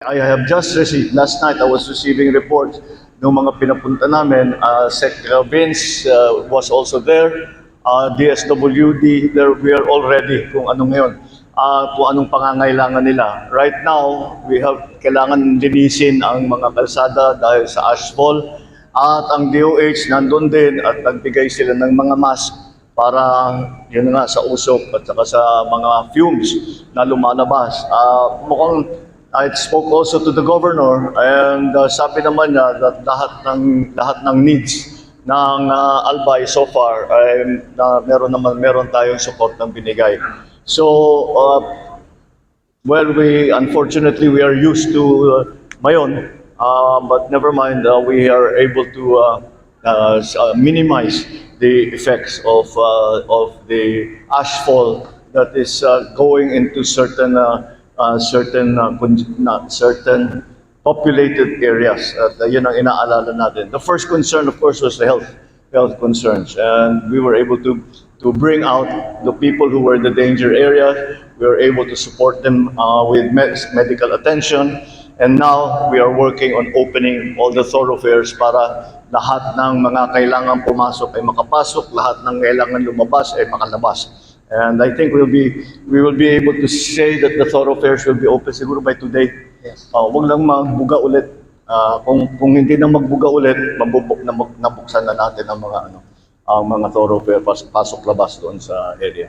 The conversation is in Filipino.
I have just received, last night I was receiving reports ng mga pinapunta namin. Sec Vince was also there, DSWD, there, we are all ready kung ano ngayon, kung anong pangangailangan nila. Right now, we have kailangan linisin ang mga kalsada dahil sa ashfall, at ang DOH nandun din at nagbigay sila ng mga mask para yun nga sa usok at saka sa mga fumes na lumalabas. Mukhang I spoke also to the governor, and sabi naman niya that lahat ng needs ng Albay so far ay meron tayong support ng binigay. So well, unfortunately we are used to Mayon, but never mind, we are able to minimize the effects of the ashfall that is going into certain populated areas. At yun ang inaalala natin. The first concern, of course, was the health concerns, and we were able to bring out the people who were in the danger area. We were able to support them with medical attention, and now we are working on opening all the thoroughfares para lahat ng mga kailangan pumasok ay makapasok, lahat ng kailangan lumabas ay makalabas. And I think we will be able to say that the thoroughfares will be open siguro by today. Yes. Wag lang magbuga ulit. Kung hindi na magbuga ulit, nabuksan na natin ang mga thoroughfare pasok labas doon sa area.